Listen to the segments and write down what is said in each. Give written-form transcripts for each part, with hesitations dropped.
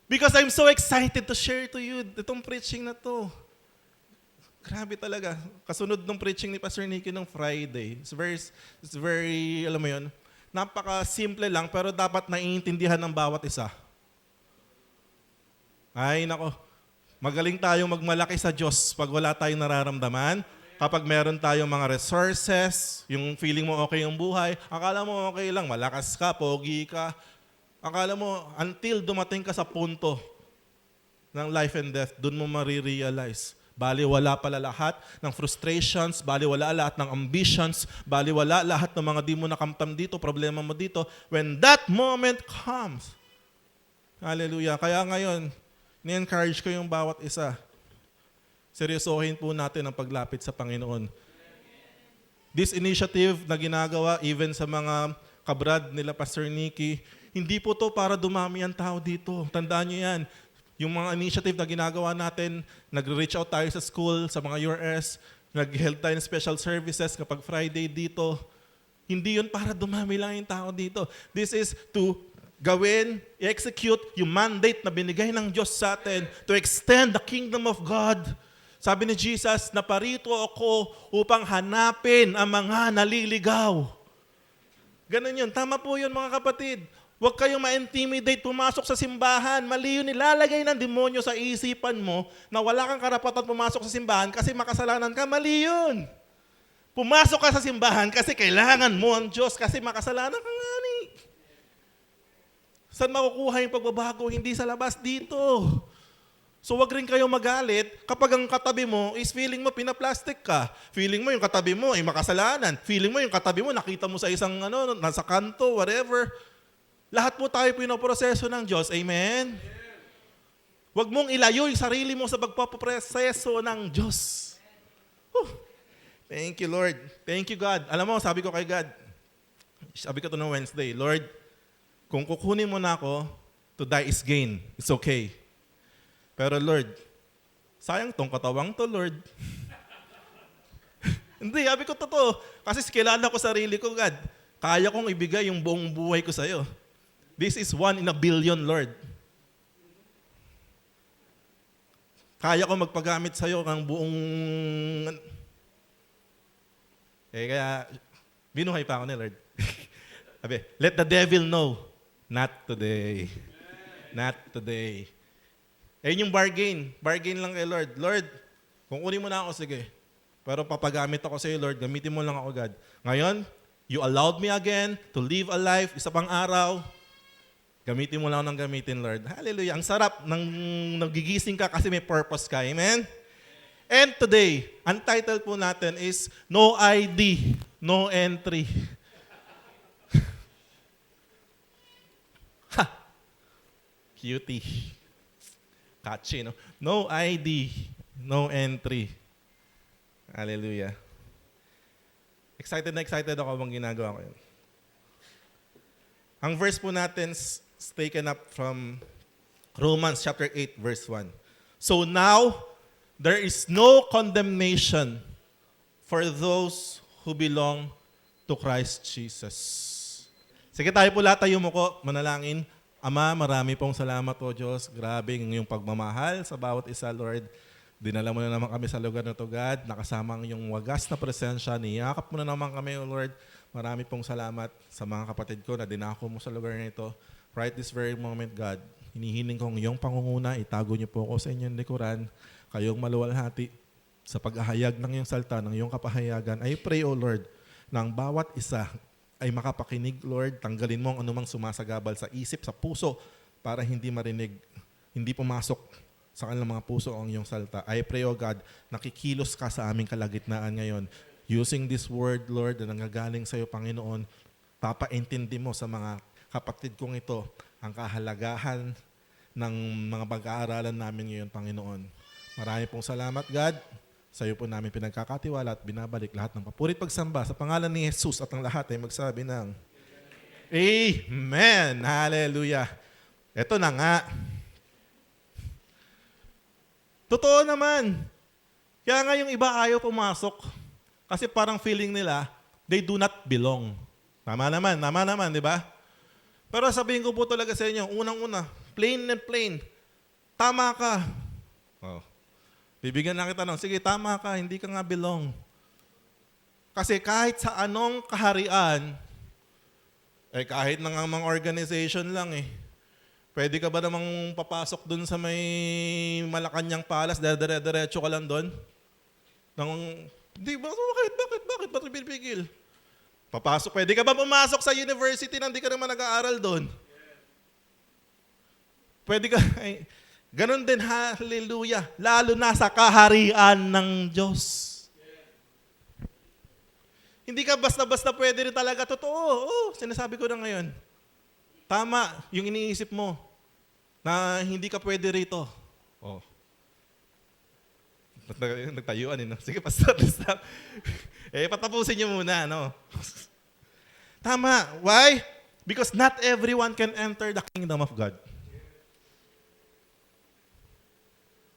Because I'm so excited to share to you itong preaching na to. Grabe talaga. Kasunod ng preaching ni Pastor Nicky nung Friday. It's very, alam mo yun, napaka-simple lang pero dapat naiintindihan ng bawat isa. Ay, nako. Magaling tayong magmalaki sa Diyos pag wala tayong nararamdaman. Kapag meron tayong mga resources, yung feeling mo okay yung buhay, akala mo okay lang, malakas ka, pogi ka. Akala mo, until dumating ka sa punto ng life and death, doon mo marirealize. Baliwala pala lahat ng frustrations, baliwala lahat ng ambitions, baliwala lahat ng mga di mo nakamtam dito, problema mo dito. When that moment comes, hallelujah. Kaya ngayon, ni-encourage ko yung bawat isa. Seryosohin po natin ang paglapit sa Panginoon. This initiative na ginagawa, even sa mga kabrad nila Pastor Nicky, hindi po to para dumami ang tao dito. Tandaan nyo yan. Yung mga initiative na ginagawa natin, nag-reach out tayo sa school, sa mga URS, nag-held tayo ng special services kapag Friday dito. Hindi yun para dumami lang yung tao dito. This is to gawin, i-execute yung mandate na binigay ng Diyos sa atin to extend the kingdom of God. Sabi ni Jesus, naparito ako upang hanapin ang mga naliligaw. Ganun yun. Tama po yun mga kapatid. Huwag kayong ma-intimidate, pumasok sa simbahan. Mali yun, nilalagay ng demonyo sa isipan mo na wala kang karapatan pumasok sa simbahan kasi makasalanan ka. Mali yun. Pumasok ka sa simbahan kasi kailangan mo ang Diyos kasi makasalanan ka nga ni. Saan makukuha yung pagbabago? Hindi sa labas, dito. So wag rin kayo magalit kapag ang katabi mo is feeling mo pinaplastic ka. Feeling mo yung katabi mo ay makasalanan. Feeling mo yung katabi mo nakita mo sa isang nasa kanto, whatever. Lahat po tayo pinoproseso ng Diyos. Amen? Huwag mong ilayo yung sarili mo sa pagpaproseso ng Diyos. Thank you, Lord. Thank you, God. Alam mo, sabi ko kay God, sabi ko to no Wednesday, Lord, kung kukunin mo na ako, to die is gain. It's okay. Pero Lord, sayang tong katawang to, Lord. Hindi, sabi ko totoo. Kasi kilala ko sarili ko, God. Kaya kong ibigay yung buong buhay ko sa'yo. This is 1 in a billion, Lord. Kaya ko magpagamit sa'yo ng buong... kaya, binuhay pa ako ni Lord. Sabi, let the devil know, not today. Not today. Yung bargain. Bargain lang kay Lord. Lord, kung kunin mo na ako, sige. Pero papagamit ako sa'yo, Lord. Gamitin mo lang ako, God. Ngayon, you allowed me again to live a life, isa pang araw. Gamitin mo lang ng gamitin, Lord. Hallelujah. Ang sarap ng nagigising ka kasi may purpose ka. Amen? And today, ang title po natin is No ID, No Entry. Ha! Cutie. Catchy, no? No ID, no entry. Hallelujah. Excited na excited ako habang ginagawa ko yun. Ang verse po natin is taken up from Romans chapter 8, verse 1. So now, there is no condemnation for those who belong to Christ Jesus. Sige tayo po lahat tayo mo ko, manalangin. Ama, marami pong salamat o Diyos. Grabe yung pagmamahal sa bawat isa, Lord. Dinala mo na naman kami sa lugar na to, God. Nakasama ang iyong wagas na presensya. Niyakap mo na naman kami, O Lord. Marami pong salamat sa mga kapatid ko na dinako mo sa lugar na ito. Right this very moment, God, hinihiling kong iyong pangunguna, itago niyo po ako sa inyong likuran, kayong maluwalhati sa paghahayag ng iyong salta, ng iyong kapahayagan. I pray, O Lord, na ang bawat isa ay makapakinig, Lord. Tanggalin mo ang anumang sumasagabal sa isip, sa puso, para hindi marinig, hindi pumasok sa kanilang mga puso ang iyong salta. I pray, O God, nakikilos ka sa aming kalagitnaan ngayon. Using this word, Lord, na nanggagaling sa iyo, Panginoon, papaintindi mo sa mga kapatid kong ito ang kahalagahan ng mga pag-aaralan namin ngayon, Panginoon. Marami pong salamat, God. Sa iyo po namin pinagkakatiwala at binabalik lahat ng papurit pagsamba sa pangalan ni Jesus at ang lahat ay magsabi ng Amen! Hallelujah! Ito na nga. Totoo naman. Kaya nga yung iba ayaw pumasok kasi parang feeling nila they do not belong. Tama naman, di ba? Pero sabihin ko po talaga sa inyo, unang-una, plain and plain, Tama ka. Oh. Bibigyan na kita ng, sige, tama ka, hindi ka nga belong. Kasi kahit sa anong kaharian, kahit na nga mga organization lang pwede ka ba namang papasok dun sa may Malacanang Palace, dire-diretso ka lang dun? Di ba? Bakit? Ba't pinipigil? Papasok, pwede ka ba pumasok sa university na hindi ka naman nag-aaral doon? Pwede ka, ganun din, hallelujah, lalo na sa kaharian ng Diyos. Hindi ka basta-basta pwede rin talaga, totoo, sinasabi ko na ngayon. Tama yung iniisip mo na hindi ka pwede rito. Oh. Nagtayuan no? Sige, pastor, stop. Patapusin niyo muna, no? Tama. Why? Because not everyone can enter the kingdom of God.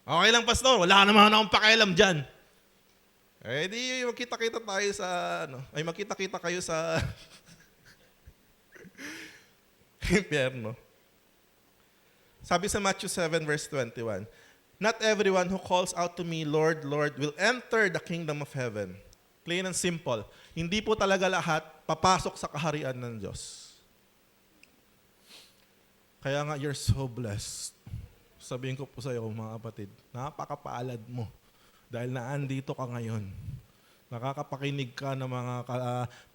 Okay lang, pastor. Wala naman akong pakialam dyan. Di magkita-kita tayo sa, magkita-kita kayo sa impyerno. Sabi sa Matthew 7 verse 21, not everyone who calls out to me, Lord, Lord, will enter the kingdom of heaven. Plain and simple. Hindi po talaga lahat papasok sa kaharian ng Diyos. Kaya nga, you're so blessed. Sabihin ko po sa iyo, mga kapatid, napakapaalad mo dahil naandito ka ngayon. Nakakapakinig ka ng mga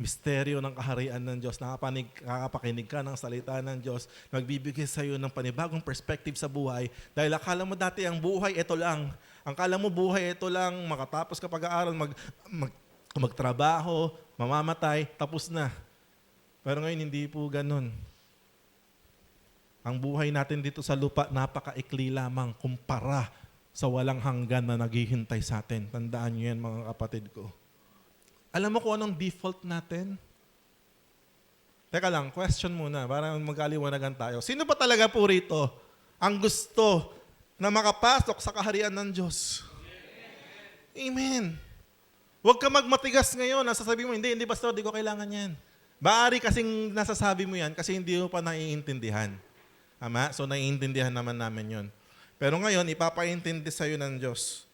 misteryo ng kaharian ng Diyos. Nakakapakinig ka ng salita ng Diyos. Nagbibigay sa iyo ng panibagong perspective sa buhay. Dahil akala mo dati ang buhay, ito lang. Ang akala mo buhay, ito lang. Makatapos ka pag-aaral, magtrabaho, mamamatay, tapos na. Pero ngayon, hindi po ganun. Ang buhay natin dito sa lupa, napakaikli lamang kumpara sa walang hanggan na naghihintay sa atin. Tandaan niyo yan, mga kapatid ko. Alam mo kung anong default natin? Teka lang, question muna, para mag-aliwanagan tayo. Sino ba talaga po rito ang gusto na makapasok sa kaharian ng Diyos? Amen. Huwag ka magmatigas ngayon. Nasasabi mo, hindi pastor, di ko kailangan yan. Baari kasing nasasabi mo yan kasi hindi mo pa naiintindihan. Tama? So naiintindihan naman namin yon. Pero ngayon, ipapaintindi sa'yo ng Diyos.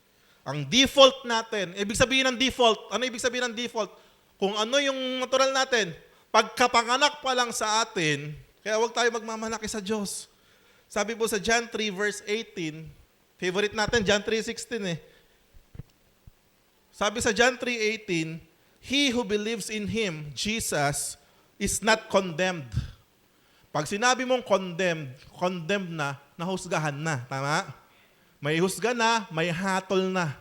Ang default natin, ibig sabihin ng default, ano ibig sabihin ng default? Kung ano yung natural natin, pagkapanganak pa lang sa atin, kaya huwag tayo magmamalaki sa Diyos. Sabi po sa John 3 verse 18, favorite natin, John 3:16 Sabi sa John 3:18, he who believes in Him, Jesus, is not condemned. Pag sinabi mong condemned na, nahusgahan na. Tama? May husga na, may hatol na.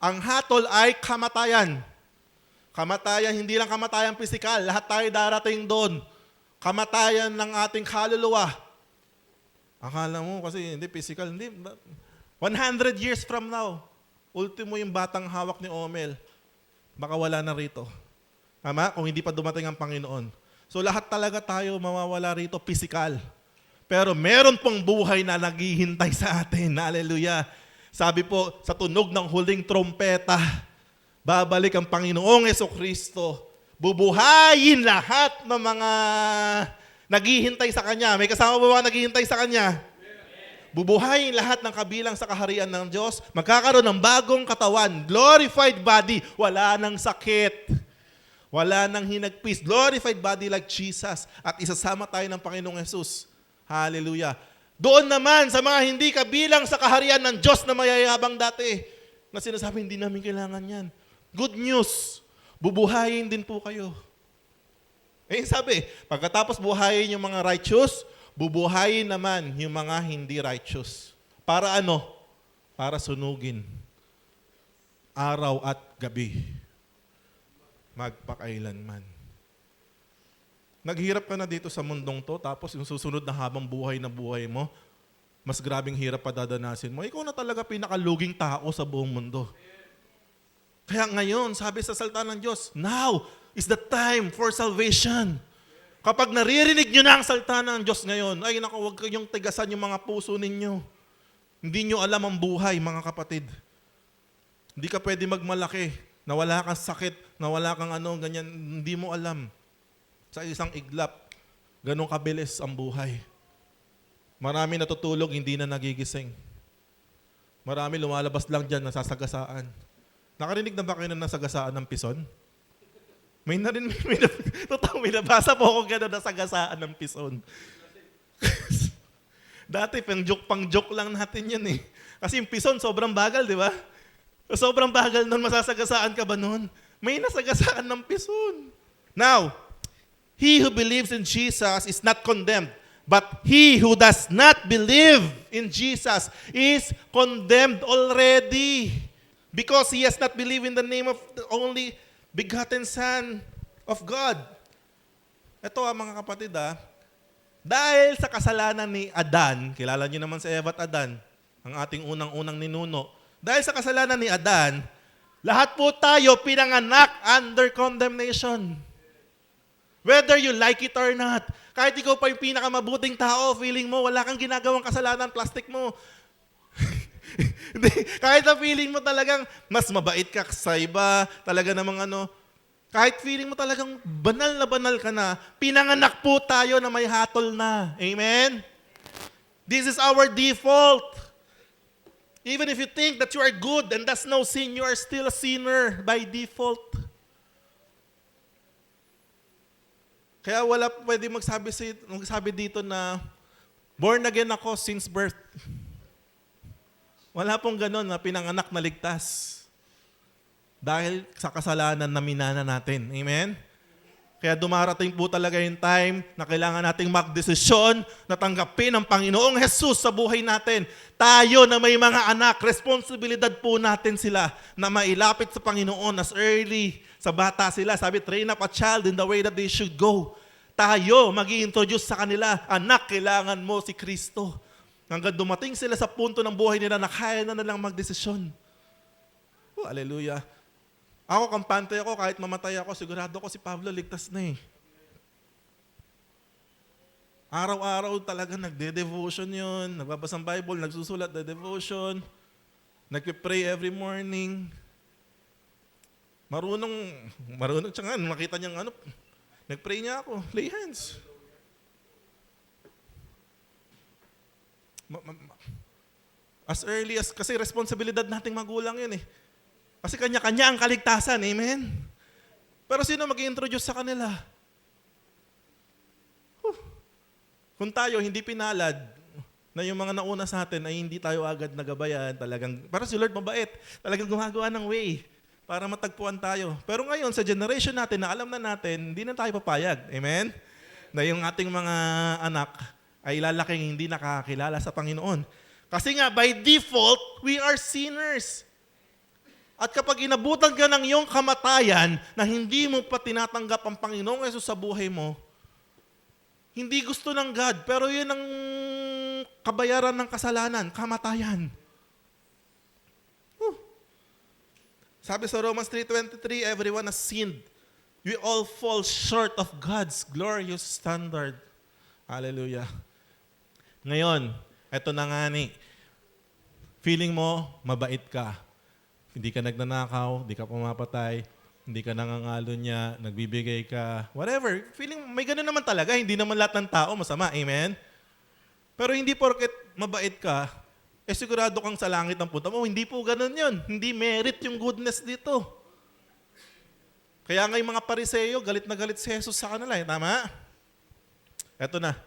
Ang hatol ay kamatayan. Kamatayan, hindi lang kamatayan pisikal. Lahat tayo darating doon. Kamatayan ng ating kaluluwa. Akala mo kasi hindi pisikal. Hindi. 100 years from now, ultimo yung batang hawak ni Omel, baka wala na rito. Tama? Kung hindi pa dumating ang Panginoon. So lahat talaga tayo mawawala rito pisikal. Pero meron pong buhay na naghihintay sa atin. Hallelujah. Sabi po, sa tunog ng huling trompeta, babalik ang Panginoong Jesucristo. Bubuhayin lahat ng mga naghihintay sa Kanya. May kasama ba mga naghihintay sa Kanya? Bubuhayin lahat ng kabilang sa kaharian ng Diyos. Magkakaroon ng bagong katawan. Glorified body. Wala nang sakit. Wala nang hinagpis. Glorified body like Jesus. At isasama tayo ng Panginoong Jesus. Hallelujah. Doon naman sa mga hindi kabilang sa kaharian ng Diyos na mayayabang dati, na sinasabi, hindi namin kailangan yan. Good news. Bubuhayin din po kayo. Sabi, pagkatapos buhayin yung mga righteous, bubuhayin naman yung mga hindi righteous. Para ano? Para sunugin. Araw at gabi. Magpakailanman. Naghirap ka na dito sa mundong to, tapos yung susunod na habang buhay na buhay mo, mas grabing hirap pa dadanasin mo. Ikaw na talaga pinakaluging tao sa buong mundo. Kaya ngayon, sabi sa salita ng Diyos, now is the time for salvation. Kapag naririnig nyo na ang salita ng Diyos ngayon, ay naku, huwag kayong tigasan yung mga puso ninyo. Hindi nyo alam ang buhay, mga kapatid. Hindi ka pwede magmalaki, na wala kang sakit, na wala kang ano, ganyan, hindi mo alam. Sa isang iglap, ganun kabilis ang buhay. Marami natutulog, hindi na nagigising. Marami lumalabas lang dyan, nasasagasaan. Nakarinig na ba kayo na nasagasaan ng pison? May nabasa po ako gano'n, nasagasaan ng pison. Dati, pang-joke lang natin yun eh. Kasi yung pison, sobrang bagal, di ba? Sobrang bagal nun, masasagasaan ka ba nun? May nasagasaan ng pison. Now, he who believes in Jesus is not condemned. But he who does not believe in Jesus is condemned already because he has not believed in the name of the only begotten Son of God. Ito mga kapatid dahil sa kasalanan ni Adan, kilala niyo naman si Eva at Adan, ang ating unang-unang ninuno. Dahil sa kasalanan ni Adan, lahat po tayo pinanganak under condemnation. Whether you like it or not. Kahit ikaw pa yung pinakamabuting tao, feeling mo, wala kang ginagawang kasalanan, plastic mo. Kahit na feeling mo talagang mas mabait ka sa iba, talaga namang kahit feeling mo talagang banal ka na, pinanganak po tayo na may hatol na. Amen? This is our default. Even if you think that you are good and that's no sin, you are still a sinner by default. Kaya wala pwede magsabi dito na born again ako since birth. Wala pong ganun na pinanganak na ligtas. Dahil sa kasalanan na minana natin. Amen? Kaya dumarating po talaga yung time na kailangan nating magdesisyon na tanggapin ang Panginoong Jesus sa buhay natin. Tayo na may mga anak, responsibilidad po natin sila na mailapit sa Panginoon as early sa bata sila. Sabi, train up a child in the way that they should go. Tayo mag-i-introduce sa kanila, anak, kailangan mo si Kristo. Hanggang dumating sila sa punto ng buhay nila na kaya na nilang magdesisyon. Oh, hallelujah. Ako, kampante ako, kahit mamatay ako, sigurado ko si Pablo ligtas na eh. Araw-araw talaga nagde-devotion yun, nagbabasa ng Bible, nagsusulat na devotion, nagpe-pray every morning. Marunong siya nga, makita niyang nag-pray niya ako, lay hands. As early as, kasi responsibilidad nating magulang yun eh. Kasi kanya-kanya ang kaligtasan, amen? Pero sino mag-i-introduce sa kanila? Kung tayo hindi pinalad, na yung mga nauna sa atin ay hindi tayo agad nagabayan, talagang, para si Lord mabait, talagang gumagawa ng way para matagpuan tayo. Pero ngayon, sa generation natin na alam na natin, hindi na tayo papayag, amen? Na yung ating mga anak ay lalaking hindi nakakilala sa Panginoon. Kasi nga, by default, we are sinners. At kapag inabutan ka ng iyong kamatayan na hindi mo pa tinatanggap ang Panginoong Yesus sa buhay mo, hindi gusto ng God, pero yun ang kabayaran ng kasalanan, kamatayan. Sabi sa Romans 3:23, everyone has sinned. We all fall short of God's glorious standard. Hallelujah. Ngayon, eto na nga feeling mo, mabait ka. Hindi ka nagnanakaw, hindi ka pumapatay, hindi ka nangangalo niya, nagbibigay ka, whatever. Feeling, may ganun naman talaga. Hindi naman lahat ng tao masama. Amen? Pero hindi porket mabait ka, sigurado kang sa langit ang punta mo. Hindi po ganun yun. Hindi merit yung goodness dito. Kaya nga yung mga Pariseo, galit na galit si Jesus sa kanila. Tama? Eto na.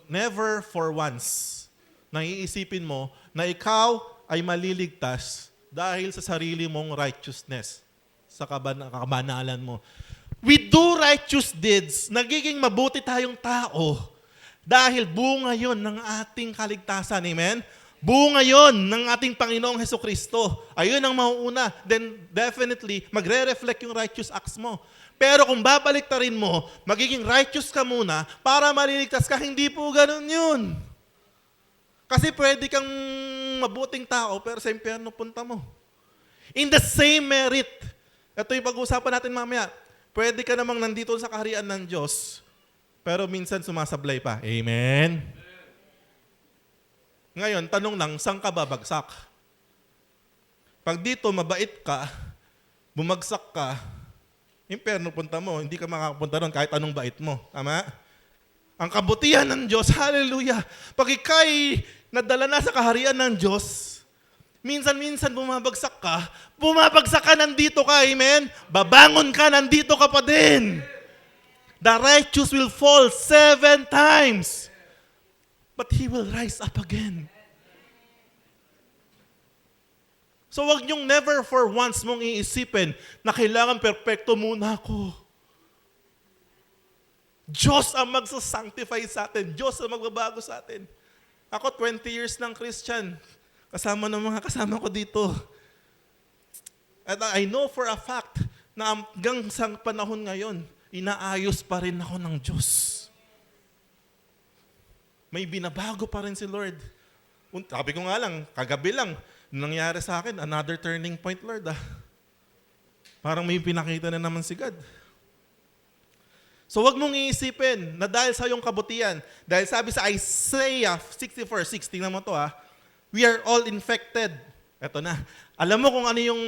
Never for once na iisipin mo na ikaw ay maliligtas dahil sa sarili mong righteousness, sa kabanalan mo. We do righteous deeds, nagiging mabuti tayong tao dahil bunga yon ng ating kaligtasan. Amen? Bunga yon ng ating Panginoong Hesukristo. Ayun ang mauuna. Then definitely, magre-reflect yung righteous acts mo. Pero kung babaliktarin mo, magiging righteous ka muna para maliligtas ka. Hindi po ganun yun. Kasi pwede kang mabuting tao, pero sa impyerno punta mo. In the same merit, ito yung pag-uusapan natin mamaya, pwede ka namang nandito sa kaharian ng Diyos, pero minsan sumasablay pa. Amen? Ngayon, tanong lang, saan ka babagsak? Pag dito, mabait ka, bumagsak ka, impyerno punta mo, hindi ka makakapunta ron kahit anong bait mo. Tama? Ang kabutihan ng Diyos, hallelujah. Pag ika'y nadala na sa kaharian ng Diyos, minsan-minsan bumabagsak ka, nandito ka, amen? Babangon ka, nandito ka pa din. The righteous will fall 7 times, but he will rise up again. So wag niyong never for once mong iisipin na kailangan perpekto muna ako. Diyos ang magsasanctify sa atin. Diyos ang magbabago sa atin. Ako 20 years ng Christian. Kasama ng mga kasama ko dito. At I know for a fact na hanggang sa panahon ngayon, inaayos pa rin ako ng Diyos. May binabago pa rin si Lord. Sabi ko nga lang, kagabi lang, nangyari sa akin, another turning point, Lord. Parang may pinakita na naman si God. So wag mong iisipin na dahil sa iyong kabutihan, dahil sabi sa Isaiah 64:6, tingnan mo to we are all infected. Eto na. Alam mo kung ano yung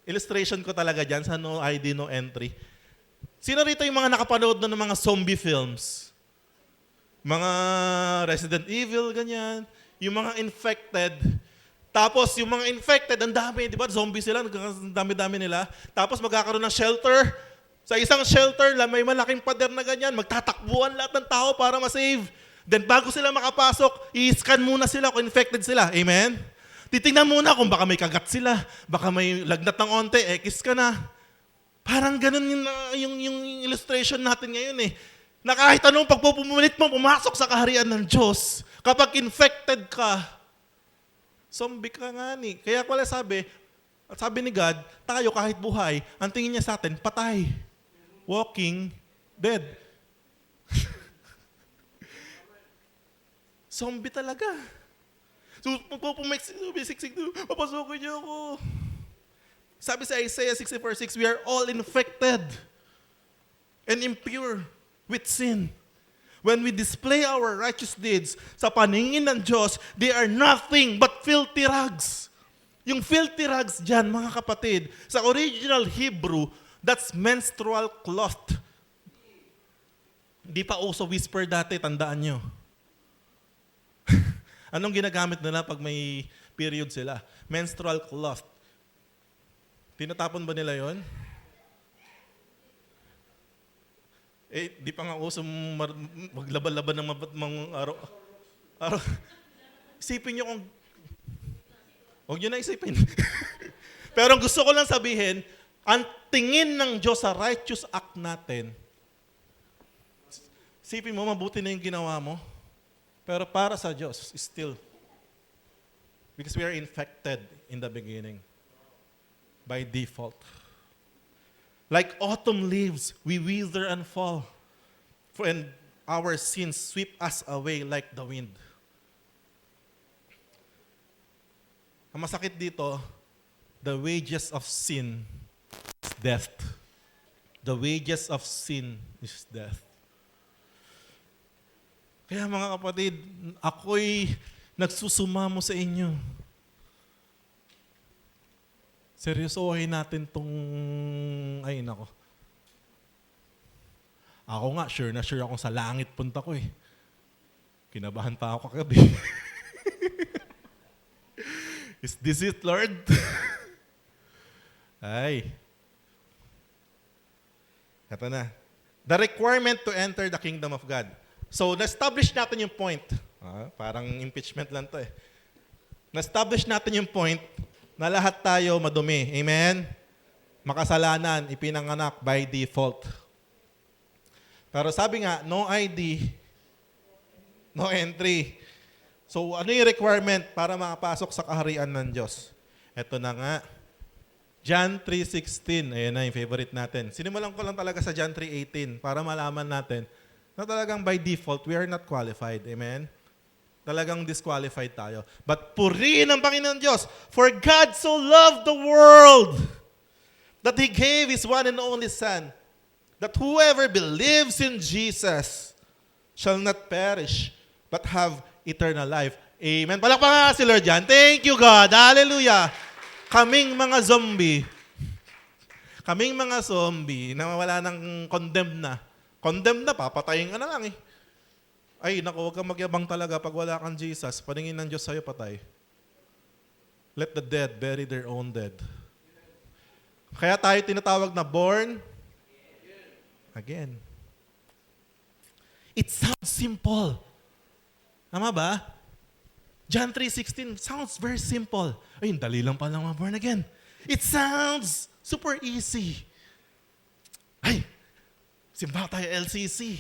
illustration ko talaga dyan sa No ID, No Entry? Sino rito yung mga nakapanood ng mga zombie films? Mga Resident Evil, ganyan. Yung mga infected. Tapos yung mga infected, ang dami, di ba? Zombie sila, ang dami-dami nila. Tapos magkakaroon ng shelter. Sa isang shelter, may malaking pader na ganyan. Magtatakbuhan lahat ng tao para ma-save. Then bago sila makapasok, i-scan muna sila kung infected sila. Amen? Titingnan muna kung baka may kagat sila. Baka may lagnat ng onte, X ka na. Parang ganun yung illustration natin ngayon Na kahit anong pagpupumunit mo, pumasok sa kaharian ng Diyos. Kapag infected ka, zombie ka nga ni. Kaya pala sabi ni God, tayo kahit buhay, ang tingin niya sa atin, patay. Walking dead. Zombie talaga. So, pupumiksik, papasukin niyo ako. Sabi sa Isaiah 64:6, we are all infected and impure with sin. When we display our righteous deeds sa paningin ng Diyos, they are nothing but filthy rags. Yung filthy rags dyan, mga kapatid, sa original Hebrew, that's menstrual cloth. Di pa uso whisper dati, tandaan nyo. Anong ginagamit nila pag may period sila? Menstrual cloth. Tinatapon ba nila yon? Di pa nga uso maglaban-laban ng araw. Isipin nyo kung... Huwag nyo na isipin. Pero ang gusto ko lang sabihin, ang tingin ng Diyos sa righteous act natin, isipin mo, mabuti na yung ginawa mo. Pero para sa Diyos, still. Because we are infected in the beginning. By default. Like autumn leaves, we wither and fall. And our sins sweep us away like the wind. Ang masakit dito, the wages of sin is death. The wages of sin is death. Kaya mga kapatid, ako'y nagsusumamo sa inyo. Seryosohin natin tong... Ay, nako. Ako nga, sure na sure akong sa langit punta ko Kinabahan pa ako kagabi. Is this it, Lord? Ay. Ito na. The requirement to enter the kingdom of God. So, na-establish natin yung point. Parang impeachment lang to Na-establish natin yung point na lahat tayo madumi. Amen? Makasalanan, ipinanganak by default. Pero sabi nga, no ID, no entry. So, ano yung requirement para makapasok sa kaharian ng Diyos? Ito na nga. John 3:16. Ayan na yung favorite natin. Sinimulan ko lang talaga sa John 3:18 para malaman natin na talagang by default, we are not qualified. Amen? Talagang disqualified tayo. But purihin ang Panginoon Diyos. For God so loved the world that He gave His one and only Son, that whoever believes in Jesus shall not perish, but have eternal life. Amen. Palakpakan nga si Lord yan. Thank you, God. Hallelujah. Kaming mga zombie na wala nang condemned na. Condemned na, papatayin ka na lang Ay, naku, huwag kang magyabang talaga pag wala kang Jesus. Paningin ng Diyos sa'yo, patay. Let the dead bury their own dead. Kaya tayo tinatawag na born again. It sounds simple. Tama ba? John 3:16 sounds very simple. Ay, dali lang pala mga born again. It sounds super easy. Ay, simba tayo LCC.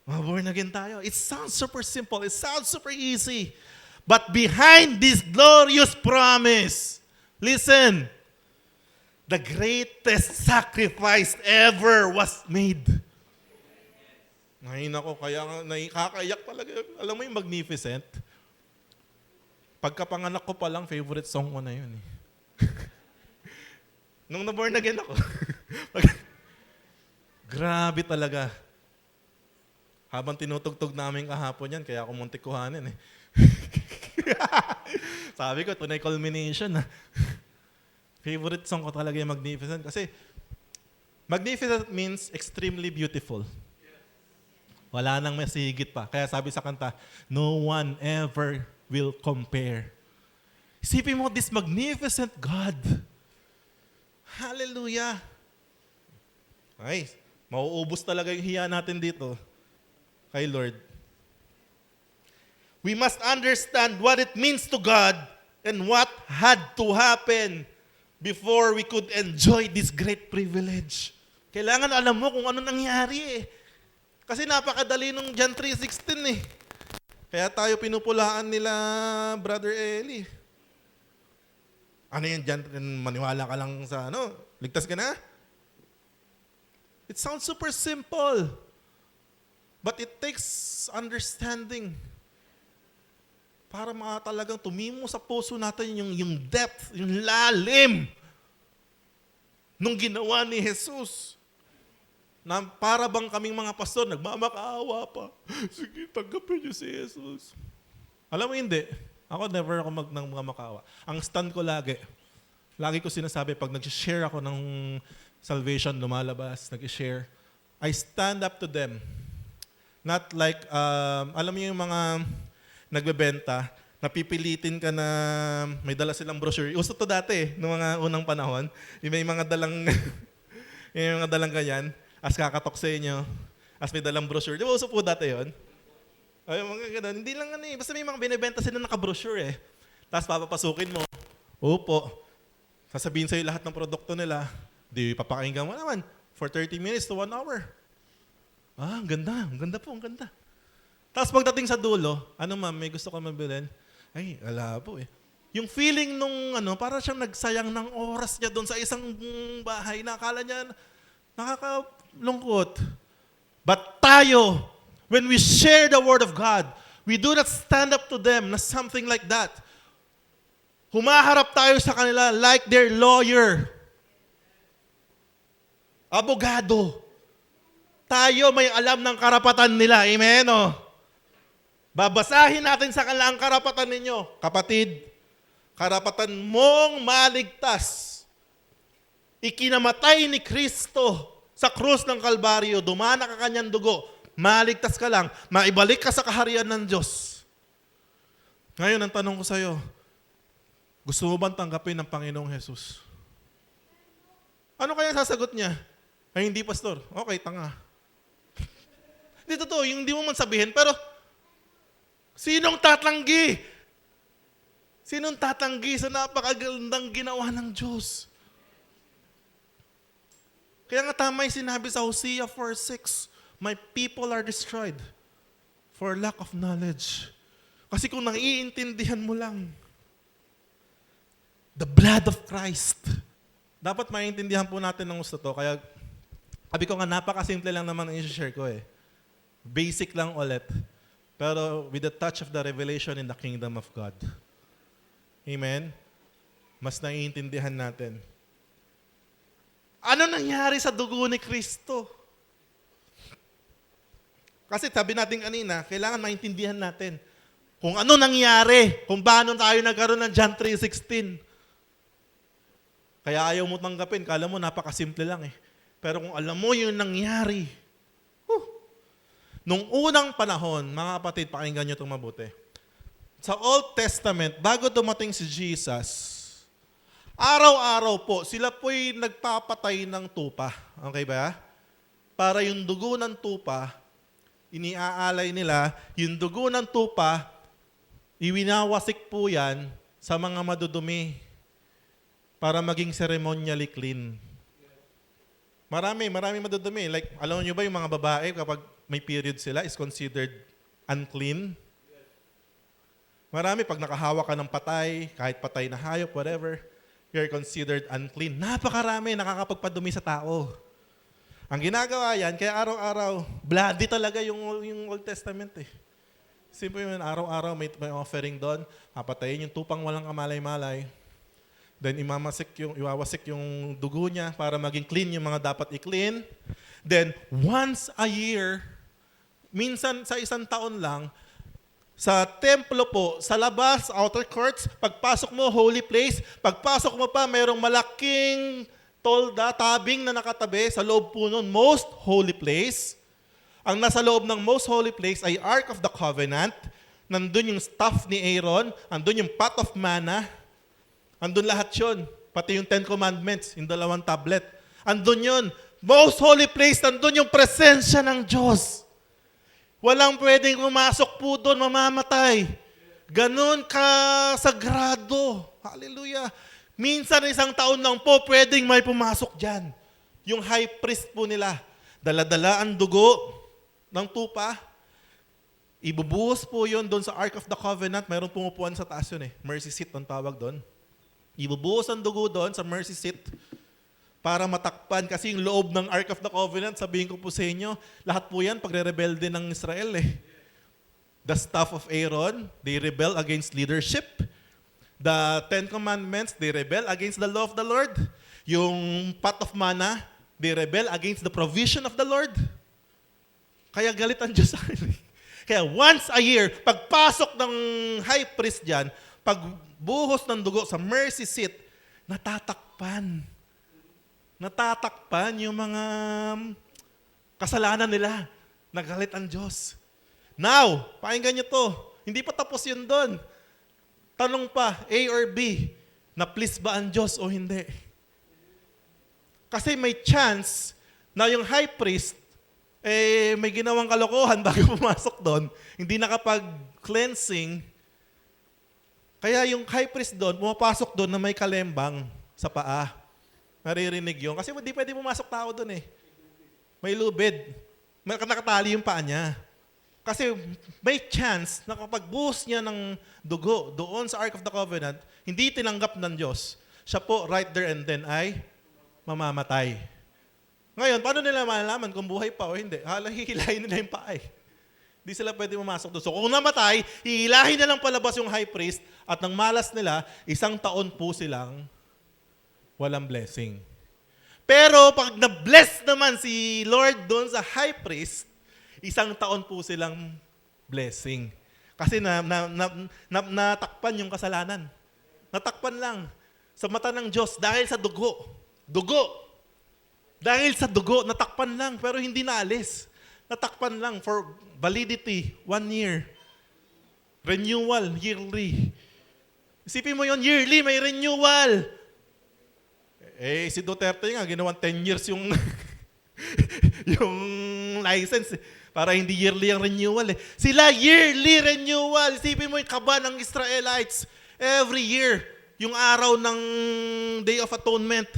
Mga born again tayo. It sounds super simple. It sounds super easy. But behind this glorious promise, listen, the greatest sacrifice ever was made. Ngayon ako, kaya nga, nakakayak talaga. Alam mo yung Magnificent? Pagkapanganak ko pa lang, favorite song ko na yun. Nung na-born again ako, grabe talaga. Habang tinutugtog namin kahapon yan, kaya ako muntik kuhanin. Sabi ko, tunay culmination. Favorite song ko talaga yung Magnificent. Kasi Magnificent means extremely beautiful. Wala nang masigit pa. Kaya sabi sa kanta, no one ever will compare. Isipin mo, this magnificent God. Hallelujah. Ay, mauubos talaga yung hiya natin dito kay Lord. We must understand what it means to God and what had to happen before we could enjoy this great privilege. Kailangan alam mo kung ano nangyari eh. Kasi napakadali nung John 3:16 eh. Kaya tayo pinupulaan nila, Brother Eli. Ano yan, John? Maniwala ka lang sa ligtas ka na? It sounds super simple. But it takes understanding para talagang tumimo sa puso natin yung depth, yung lalim nung ginawa ni Jesus. Na para bang kaming mga pastor, nagmamakaawa pa. Sige, tanggapin niyo si Jesus. Alam mo, hindi. Ako never ako nagmamakaawa. Ang stand ko lagi ko sinasabi, pag nag-share ako ng salvation, lumalabas, nag-share, I stand up to them. Not like, alam niyo yung mga nagbebenta, napipilitin ka na may dala silang brochure. Uso to dati, noong mga unang panahon. May mga dalang, may mga dalang ganyan. As kakatok sa inyo, as may dalang brochure. Di ba uso po dati yun? Ay, mga ganun. Hindi lang basta may mga binibenta sila naka-brochure eh. Tapos papapasukin mo. Opo. Sasabihin sa'yo lahat ng produkto nila. Di papakinggan mo naman. For 30 minutes to 1 hour. Ang ganda. Ang ganda po, ang ganda. Tapos pagdating sa dulo, ma'am, may gusto ka mabilhin? Ay, ala po eh. Yung feeling nung para siyang nagsayang ng oras niya doon sa isang bahay na akala niya nakakalungkot. But tayo, when we share the Word of God, we do not stand up to them na something like that. Humaharap tayo sa kanila like their lawyer. Abogado. Tayo may alam ng karapatan nila. Amen? Oh. Babasahin natin sa kanila ang karapatan ninyo. Kapatid, karapatan mong maligtas. Ikinamatay ni Kristo sa krus ng Kalbaryo, dumana ka kanyang dugo, maligtas ka lang, maibalik ka sa kaharian ng Diyos. Ngayon, ang tanong ko sa iyo, gusto mo bang tanggapin ng Panginoong Jesus? Ano kaya sasagot niya? Ay, hindi, pastor. Okay, tanga. Hindi totoo, yung hindi mo man sabihin, pero sinong tatanggi? Sinong tatanggi sa napakagandang ginawa ng Diyos? Kaya nga tama yung sinabi sa Hosea 4:6, my people are destroyed for lack of knowledge. Kasi kung naiintindihan mo lang, the blood of Christ. Dapat maintindihan po natin ng gusto to. Kaya sabi ko nga, napakasimple lang naman ang i-share ko eh. Basic lang ulit. Pero with the touch of the revelation in the kingdom of God. Amen? Mas naiintindihan natin. Ano nangyari sa dugo ni Kristo? Kasi sabi natin kanina, kailangan maintindihan natin kung ano nangyari, kung paano tayo nagkaroon ng John 3:16. Kaya ayaw mo tanggapin, kala mo napakasimple lang eh. Pero kung alam mo yung nangyari, Nung unang panahon, mga kapatid, pakinggan nyo itong mabuti. Sa Old Testament, bago dumating si Jesus, araw-araw po, sila po'y nagpapatay ng tupa. Okay ba? Para yung dugo ng tupa, iniaalay nila, yung dugo ng tupa, iwinawasik po yan sa mga madudumi para maging ceremonially clean. Marami madudumi. Like, alam nyo ba yung mga babae kapag may period sila is considered unclean? Marami, pag nakahawa ka ng patay, kahit patay na hayop, whatever, you're considered unclean. Napakarami, nakakapagpadumi sa tao. Ang ginagawa yan, kaya araw-araw, bloody talaga yung Old Testament eh. Simple yun, araw-araw may offering doon, papatayin yung tupang walang kamalay-malay. Then iwawasik yung dugo niya para maging clean yung mga dapat i-clean. Then once a year, minsan sa isang taon lang, sa templo po, sa labas, outer courts, pagpasok mo, holy place, pagpasok mo pa, mayroong malaking tolda, tabing na nakatabi sa loob po nun, most holy place. Ang nasa loob ng most holy place ay Ark of the Covenant. Nandun yung staff ni Aaron, nandun yung pot of manna, andun lahat yun. Pati yung 10 Commandments, yung 2 tablet. Andun yun. Most holy place, andun yung presensya ng Diyos. Walang pwedeng pumasok po doon, mamamatay. Ganon ka-sagrado. Hallelujah. Minsan isang taon lang po, pwedeng may pumasok dyan. Yung high priest po nila, dala-dala ang dugo ng tupa, ibubuhos po yun doon sa Ark of the Covenant. Mayroong pumupuan sa taas yun eh. Mercy seat ang tawag doon. Ibubuhos ang dugo doon sa mercy seat para matakpan. Kasi yung loob ng Ark of the Covenant, sabihin ko po sa inyo, lahat po yan pagre-rebelde ng Israel eh. The staff of Aaron, they rebel against leadership. The 10 Commandments, they rebel against the law of the Lord. Yung pot of manna, they rebel against the provision of the Lord. Kaya galit ang Diyos sa akin. Kaya once a year, pagpasok ng high priest dyan, pagbuhos ng dugo sa mercy seat, natatakpan. Natatakpan yung mga kasalanan nila. Nagalit ang Diyos. Now, pakinggan nyo to. Hindi pa tapos yun doon. Tanong pa, A or B, na please ba ang Diyos o hindi? Kasi may chance na yung high priest, may ginawang kalokohan bago pumasok doon, hindi nakapag-cleansing. Kaya yung high priest doon, pumapasok doon na may kalembang sa paa. Naririnig yun. Kasi hindi pwede pumasok tao doon eh. May lubid. Nakatali yung paa niya. Kasi may chance na kapag buhos niya ng dugo doon sa Ark of the Covenant, hindi tinanggap ng Diyos. Siya po right there and then ay mamamatay. Ngayon, paano nila malalaman kung buhay pa o hindi? Hihilahin nila yung paa eh. Hindi sila pwede pumasok doon. So kung namatay, hihilahin na lang palabas yung high priest at nang malas nila, 1 taon po silang walang blessing. Pero pag na-bless naman si Lord doon sa high priest, 1 taon po silang blessing. Kasi natakpan yung kasalanan. Natakpan lang sa mata ng Diyos dahil sa dugo. Dugo. Dahil sa dugo, natakpan lang pero hindi naalis. Natakpan lang for validity, 1 year. Renewal, yearly. Isipin mo yon, yearly, may renewal. Si Duterte nga, ginawang 10 years yung yung license. Para hindi yearly ang renewal eh. Sila yearly renewal. Isipin mo yung kaba ng Israelites. Every year, yung araw ng Day of Atonement.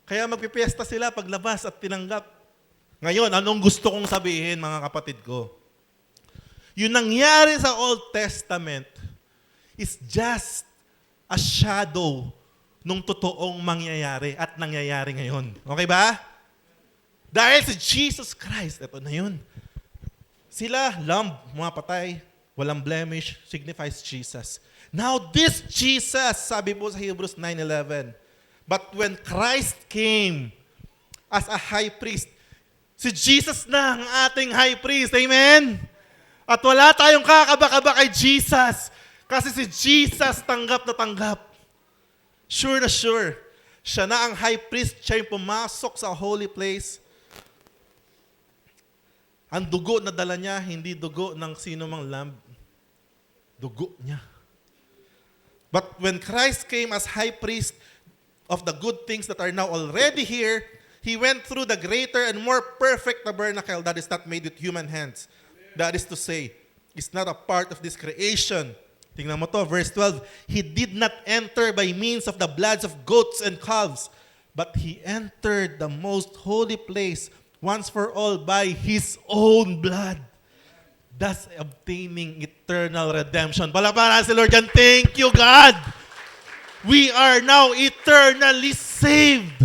Kaya magpipiesta sila paglabas at tinanggap. Ngayon, anong gusto kong sabihin mga kapatid ko? Yung nangyari sa Old Testament is just a shadow nung totoong mangyayari at nangyayari ngayon. Okay ba? Dahil si Jesus Christ, ito na yun. Sila, lamb, mga patay, walang blemish, signifies Jesus. Now this Jesus, sabi po sa Hebrews 9:11, but when Christ came as a high priest, si Jesus na ang ating high priest. Amen? At wala tayong kakaba-kaba kay Jesus. Kasi si Jesus tanggap na tanggap. Sure na sure. Siya na ang high priest. Siya yung pumasok sa holy place. Ang dugo na dala niya, hindi dugo ng sino mang lamb. Dugo niya. But when Christ came as high priest of the good things that are now already here, He went through the greater and more perfect tabernacle that is not made with human hands. That is to say, it's not a part of this creation. Tingnan mo to, verse 12. He did not enter by means of the bloods of goats and calves, but He entered the most holy place once for all by His own blood, thus obtaining eternal redemption. Palaparan si Lord yan. Thank you, God! We are now eternally saved.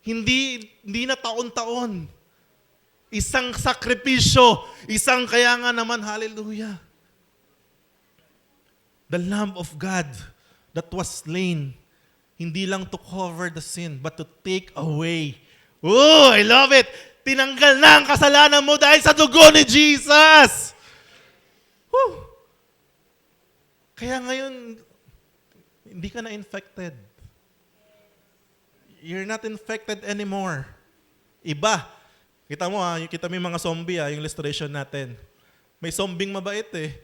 Hindi na taon-taon. Isang sakripisyo. Isang kaya nga naman, hallelujah. The Lamb of God that was slain, hindi lang to cover the sin, but to take away. Oh, I love it! Tinanggal na ang kasalanan mo dahil sa dugo ni Jesus! Whew. Kaya ngayon, hindi ka na infected. You're not infected anymore. Iba. Kita mo kita mo yung mga zombie yung illustration natin. May zombing mabait eh.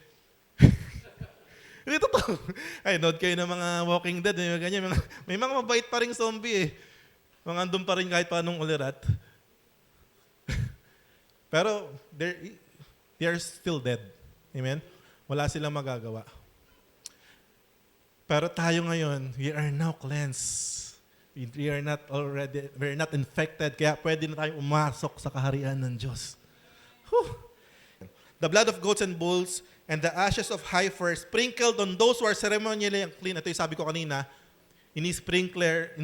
Ito to. Ay, nood kayo ng mga Walking Dead, ganyan. May mga mabait pa ring zombie eh. Mga andun pa rin kahit paanong ulirat. Pero, they are still dead. Amen? Wala silang magagawa. Pero tayo ngayon, we are now cleansed. We're not infected, kaya pwede na tayong umasok sa kaharian ng Diyos. Whew. The blood of goats and bulls and the ashes of heifer sprinkled on those who are ceremonially unclean. Ito yung sabi ko kanina, ini-sprinkle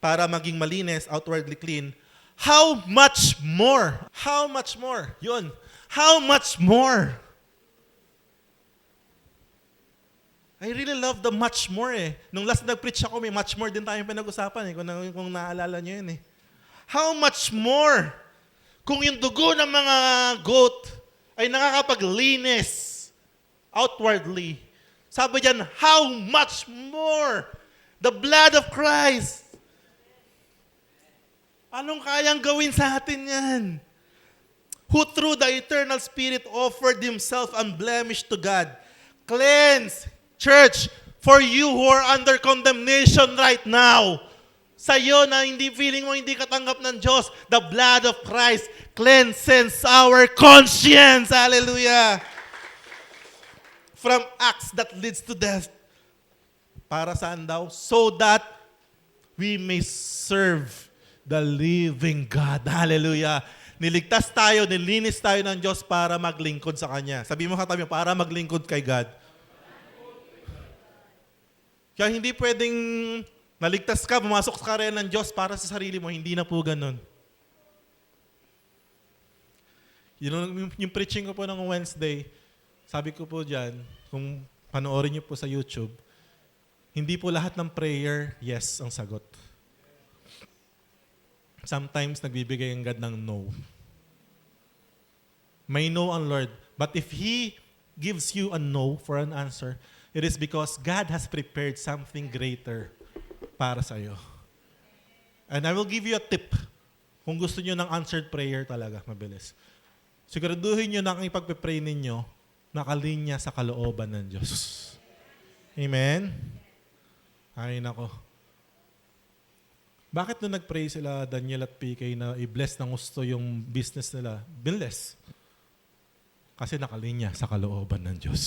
para maging malinis, outwardly clean. How much more? How much more? Yun. How much more? I really love the much more eh. Nung last nag-preach ako, may much more din tayong pinag-usapan eh, kung naalala nyo yun eh. How much more? Kung yung dugo ng mga goat ay nakakapaglinis outwardly, sabi dyan, how much more? The blood of Christ. Anong kayang gawin sa atin yan? Who through the eternal Spirit offered Himself unblemished to God. Cleanse, church, for you who are under condemnation right now. Sa'yo na hindi feeling mo hindi katanggap ng Diyos, the blood of Christ cleanses our conscience. Hallelujah. From acts that leads to death. Para saan daw? So that we may serve the living God. Hallelujah. Niligtas tayo, nilinis tayo ng Diyos para maglingkod sa Kanya. Sabi mo katabi, para maglingkod kay God. Kaya hindi pwedeng naligtas ka, pumasok sa karya ng Diyos para sa sarili mo. Hindi na po ganun. Yung preaching ko po ng Wednesday, sabi ko po dyan, kung panoorin niyo po sa YouTube, hindi po lahat ng prayer, yes ang sagot. Sometimes nagbibigay ang God ng no. May no ang Lord. But if He gives you a no for an answer, it is because God has prepared something greater para sa iyo. And I will give you a tip. Kung gusto niyo ng answered prayer talaga, mabilis. Siguraduhin niyo na ang ipagpe-pray ninyo nakalinya sa kalooban ng Diyos. Amen? Ay, nako. Bakit nung nag-pray sila, Daniel at PK, na i-bless ng gusto yung business nila? Binless. Kasi nakalinya sa kalooban ng Diyos.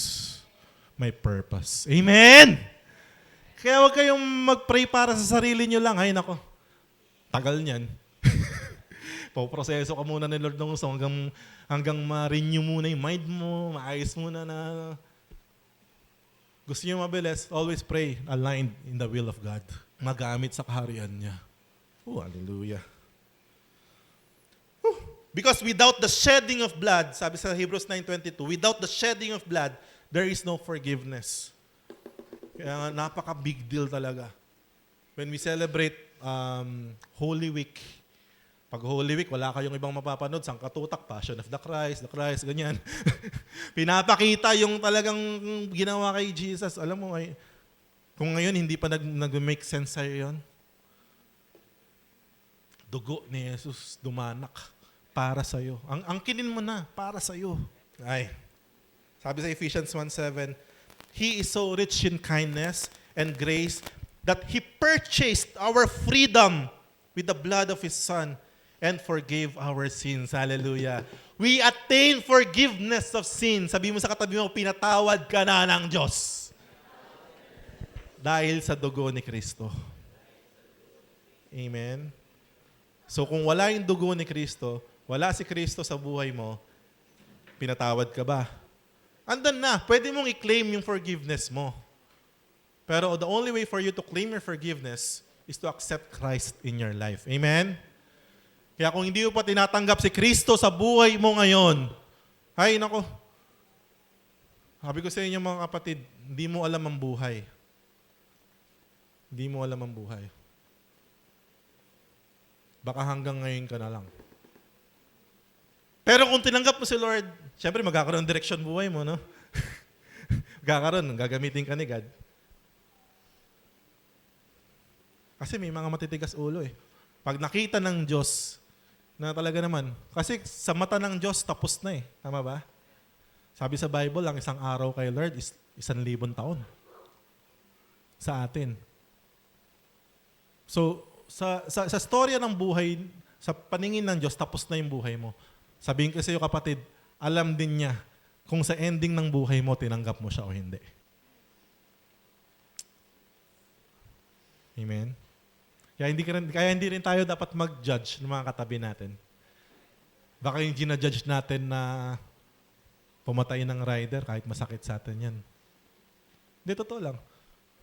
May purpose. Amen! Kaya huwag kayong mag-pray para sa sarili nyo lang. Ay, nako. Tagal niyan. Pauproseso ka muna ni Lord ng gusto hanggang ma-renew muna yung mind mo, maayos muna na gusto nyo mabilis, always pray aligned in the will of God. Magamit sa kaharian niya. Oh, hallelujah. Because without the shedding of blood, sabi sa Hebrews 9:22, without the shedding of blood, there is no forgiveness. Kaya napaka-big deal talaga. When we celebrate Holy Week, pag Holy Week, wala kayong ibang mapapanood, sangkatutak, Passion of the Christ, ganyan. Pinapakita yung talagang ginawa kay Jesus. Alam mo, kung ngayon hindi pa nag-make sense sa'yo yun, dugo ni Jesus dumanak. para sa'yo. Ang kinin mo na, para sa'yo. Ay, sabi sa Ephesians 1:7, He is so rich in kindness and grace that He purchased our freedom with the blood of His Son and forgave our sins. Hallelujah. We attain forgiveness of sins. Sabi mo sa katabi mo, pinatawad ka na ng Diyos. Dahil sa dugo ni Kristo. Amen. So kung wala yung dugo ni Kristo, wala si Kristo sa buhay mo, pinatawad ka ba? Andan na, pwede mong i-claim yung forgiveness mo. Pero the only way for you to claim your forgiveness is to accept Christ in your life. Amen? Kaya kung hindi mo pa tinatanggap si Kristo sa buhay mo ngayon, ay nako, sabi ko sa inyo mga kapatid, hindi mo alam ang buhay. Hindi mo alam ang buhay. Baka hanggang ngayon ka na lang. Pero kung tinanggap mo si Lord, syempre magkakaroon ng direksyon buhay mo, no? Magkakaroon, gagamitin ka ni God. Kasi may mga matitigas ulo eh. Pag nakita ng Diyos, na talaga naman, kasi sa mata ng Diyos, tapos na eh. Tama ba? Sabi sa Bible, ang isang araw kay Lord is 1,000 taon. Sa atin. So, sa storya ng buhay, sa paningin ng Diyos, tapos na yung buhay mo. Sabihin ko sa iyo kapatid, alam din niya kung sa ending ng buhay mo, tinanggap mo siya o hindi. Amen? Kaya hindi rin tayo dapat mag-judge ng mga katabi natin. Baka yung ginajudge natin na pumatay ng rider kahit masakit sa atin yan. Hindi, totoo lang.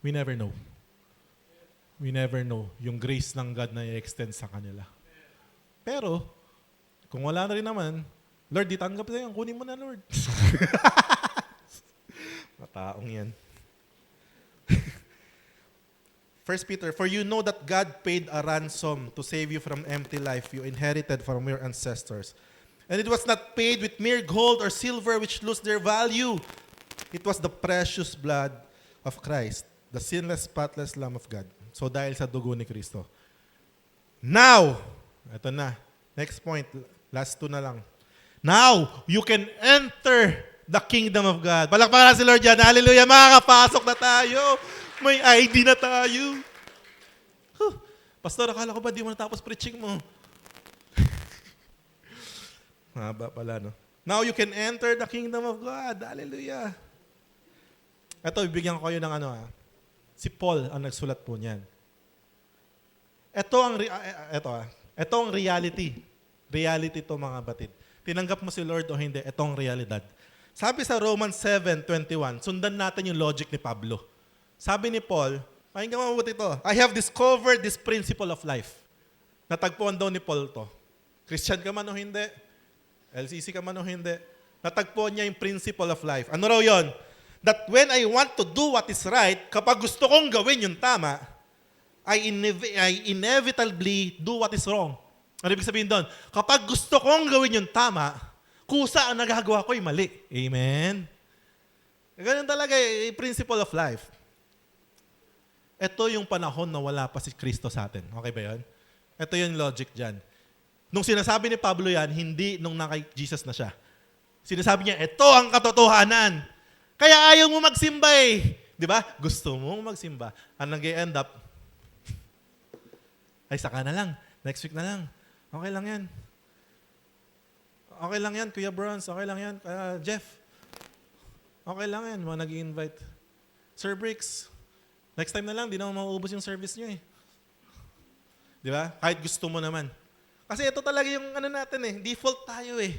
We never know. We never know yung grace ng God na i-extend sa kanila. Pero, kung wala na rin naman, Lord, di tanggap na yan. Kunin mo na, Lord. Mataong yan. 1 Peter, for you know that God paid a ransom to save you from empty life you inherited from your ancestors. And it was not paid with mere gold or silver which lose their value. It was the precious blood of Christ, the sinless, spotless Lamb of God. So dahil sa dugo ni Kristo. Now, ito na. Next point. Last two na lang. Now, you can enter the kingdom of God. Palakpakan na si Lord yan. Hallelujah. Makakapasok na tayo. May ID na tayo. Pastor, akala ko ba di mo natapos preaching mo? Haba pala, no? Now you can enter the kingdom of God. Hallelujah. Ito, bibigyan ko kayo ng si Paul ang nagsulat po niyan. Ito ang reality. Reality to mga batid. Tinanggap mo si Lord o hindi, ito ang realidad. Sabi sa Romans 7:21, sundan natin yung logic ni Pablo. Sabi ni Paul, pakinggan mo mabuti ito, I have discovered this principle of life. Natagpuan daw ni Paul to. Christian ka man o hindi, LCC ka man o hindi, natagpuan niya yung principle of life. Ano raw yon? That when I want to do what is right, kapag gusto kong gawin yung tama, I inevitably do what is wrong. Ano ibig sabihin doon? Kapag gusto kong gawin yung tama, kusa ang nagagawa ko ay mali. Amen? Ganun talaga yung principle of life. Ito yung panahon na wala pa si Kristo sa atin. Okay ba yun? Ito yung logic dyan. Nung sinasabi ni Pablo yan, hindi nung naka-Jesus na siya. Sinasabi niya, ito ang katotohanan. Kaya ayaw mo magsimba eh. Di ba? Gusto mong magsimba. Ang nag-end up, ay saka na lang. Next week na lang. Okay lang yan. Okay lang yan, Kuya Bronze. Okay lang yan, Jeff. Okay lang yan, mga nag-i-invite. Sir Briggs, next time na lang, di naman mauubos yung service nyo eh. Di ba? Kahit gusto mo naman. Kasi ito talaga yung natin eh, default tayo eh.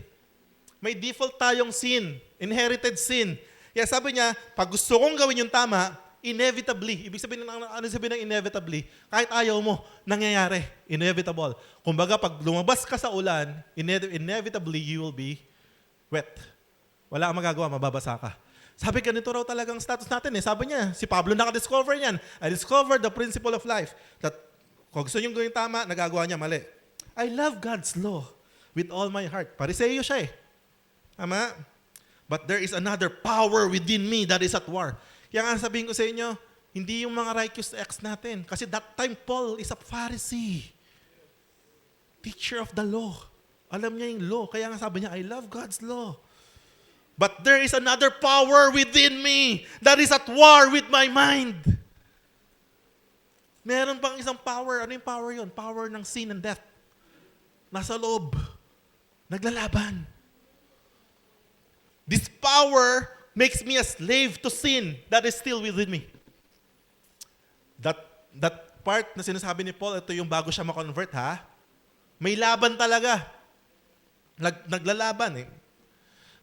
May default tayong sin, inherited sin. Kaya sabi niya, pag gusto kong gawin yung tama, inevitably, ibig sabihin ng inevitably, kahit ayaw mo, nangyayari, inevitable. Kumbaga, pag lumabas ka sa ulan, inevitably you will be wet. Wala kang magagawa, mababasa ka. Sabi, ganito raw talagang status natin eh. Sabi niya, si Pablo nakadiscover niyan. I discovered the principle of life. That kung gusto niyong gawin tama, nagagawa niya mali. I love God's law with all my heart. Pariseyo siya eh. Tama? But there is another power within me that is at war. Kaya nga sabihin ko sa inyo, hindi yung mga righteous acts natin. Kasi that time, Paul is a Pharisee. Teacher of the law. Alam niya yung law. Kaya nga sabi niya, I love God's law. But there is another power within me that is at war with my mind. Meron pang isang power. Ano yung power yun? Power ng sin and death. Nasa loob. Naglalaban. This power makes me a slave to sin that is still within me. That part na sinasabi ni Paul, ito yung bago siya ma-convert, ha? May laban talaga. Naglalaban eh.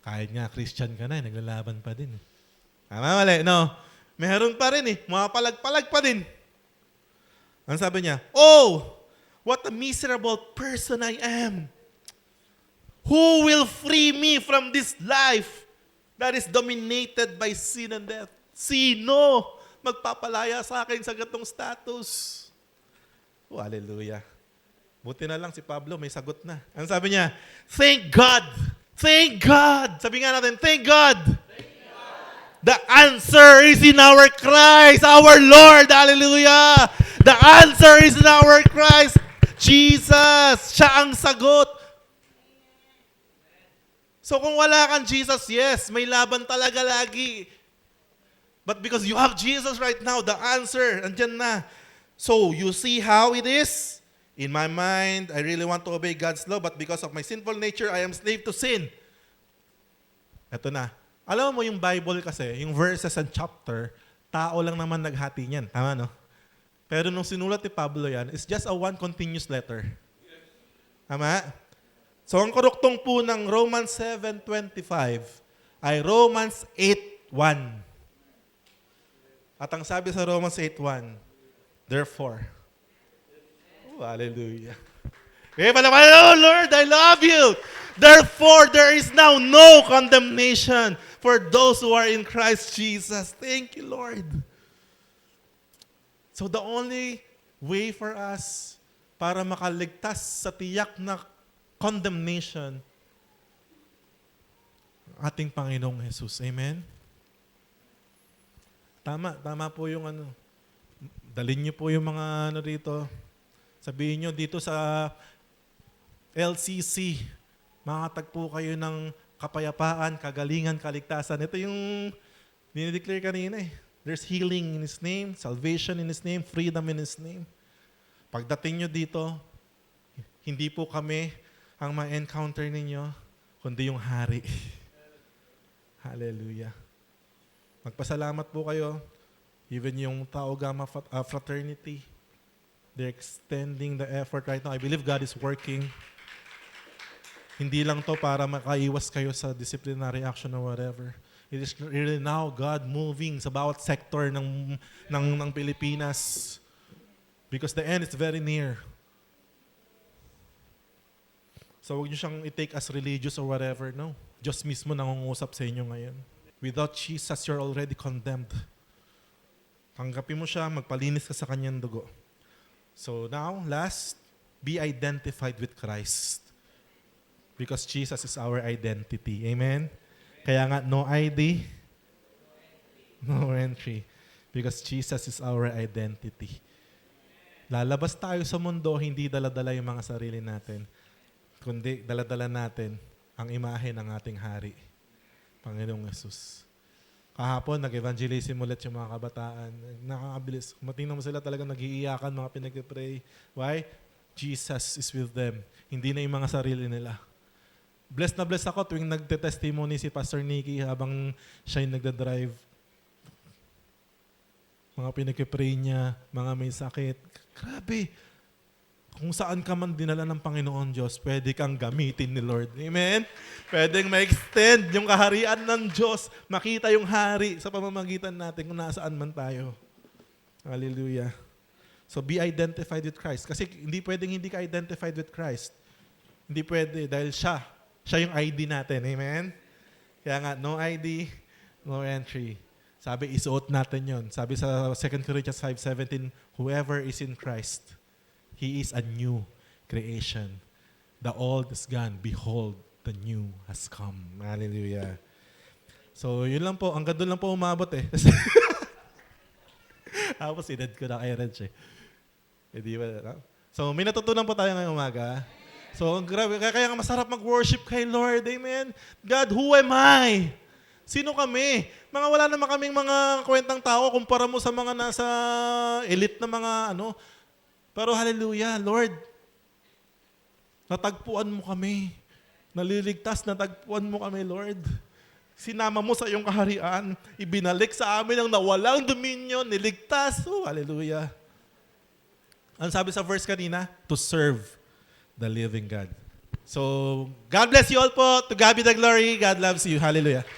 Kahit nga Christian ka na, naglalaban pa din. Tama, mali, no? Meron pa rin eh. Mga palag-palag pa din. Ang sabi niya, oh, what a miserable person I am. Who will free me from this life that is dominated by sin and death? Sino magpapalaya sa akin sa gatong status? Oh, hallelujah. Buti na lang si Pablo, may sagot na. Ang sabi niya, thank God! Thank God! Sabi nga natin, thank God! Thank God! The answer is in our Christ, our Lord. Hallelujah! The answer is in our Christ. Jesus! Siya ang sagot. So kung wala kang Jesus, yes, may laban talaga lagi. But because you have Jesus right now, the answer, andyan na. So you see how it is? In my mind, I really want to obey God's law, but because of my sinful nature, I am slave to sin. Ito na. Alam mo yung Bible kasi, yung verses and chapter, tao lang naman naghati niyan. Tama, no? Pero nung sinulat ni Pablo yan, it's just a one continuous letter. Tama? So ang karuktong po ng Romans 7:25 ay Romans 8:1. At ang sabi sa Romans 8:1, therefore, oh, hallelujah. Oh Lord, I love you. Therefore, there is now no condemnation for those who are in Christ Jesus. Thank you, Lord. So the only way for us para makaligtas sa tiyak na condemnation, ating Panginoong Jesus. Amen? Tama po yung ano. Dalhin niyo po yung mga ano dito. Sabihin niyo dito sa LCC, makatagpo kayo ng kapayapaan, kagalingan, kaligtasan. Ito yung dinideclare kanina eh. There's healing in His name, salvation in His name, freedom in His name. Pagdating niyo dito, hindi po kami ang ma-encounter ninyo, kundi yung hari. Hallelujah. Magpasalamat po kayo. Even yung Tau Gamma fraternity, they're extending the effort right now. I believe God is working. Hindi lang to para makaiwas kayo sa disciplinary action or whatever. It is really now God moving sa bawat sector ng Pilipinas. Because the end is very near. So huwag niyo siyang i-take as religious or whatever. No. Diyos mismo nangungusap sa inyo ngayon. Without Jesus, you're already condemned. Tanggapin mo siya, magpalinis ka sa kanyang dugo. So now, last, be identified with Christ. Because Jesus is our identity. Amen? Kaya nga, no ID, no entry. Because Jesus is our identity. Lalabas tayo sa mundo, hindi dala-dala yung mga sarili natin, kundi dala-dala natin ang imahe ng ating hari, Panginoong Yesus. Kahapon, nag-evangelism ulit yung mga kabataan. Nakakabilis. Matingnan mo sila talagang nag-iiyakan, mga pinag-pray. Why? Jesus is with them. Hindi na yung mga sarili nila. Blessed na blessed ako tuwing nagte-testimony si Pastor Nicky habang siya yung nagda-drive. Mga pinag-pray niya, mga may sakit. Grabe. Kung saan ka man dinala ng Panginoon Diyos, pwede kang gamitin ni Lord. Amen? Pwedeng ma-extend yung kaharian ng Diyos. Makita yung hari sa pamamagitan natin kung nasaan man tayo. Hallelujah. So be identified with Christ. Kasi hindi pwedeng hindi ka identified with Christ. Hindi pwede dahil siya yung ID natin. Amen? Kaya nga, no ID, no entry. Sabi, isuot natin yon. Sabi sa 2 Corinthians 5:17, whoever is in Christ, he is a new creation. The old is gone. Behold, the new has come. Hallelujah. So, yun lang po. Ang ganda lang po umabot eh. Tapos, sinad ko na kay Reg eh. Eh, di ba? So, may natutunan po tayo ngayong umaga. So, grabe. Kaya nga masarap mag-worship kay Lord. Amen. God, who am I? Sino kami? Mga wala naman kaming mga kwentang tao kumpara mo sa mga nasa elite na mga ano. Pero hallelujah, Lord. Natagpuan mo kami. Naliligtas, natagpuan mo kami, Lord. Sinama mo sa iyong kaharian. Ibinalik sa amin ang nawalang dominion. Niligtas. Oh, hallelujah. Ano sabi sa verse kanina? To serve the living God. So, God bless you all po. To God be the glory. God loves you. Hallelujah.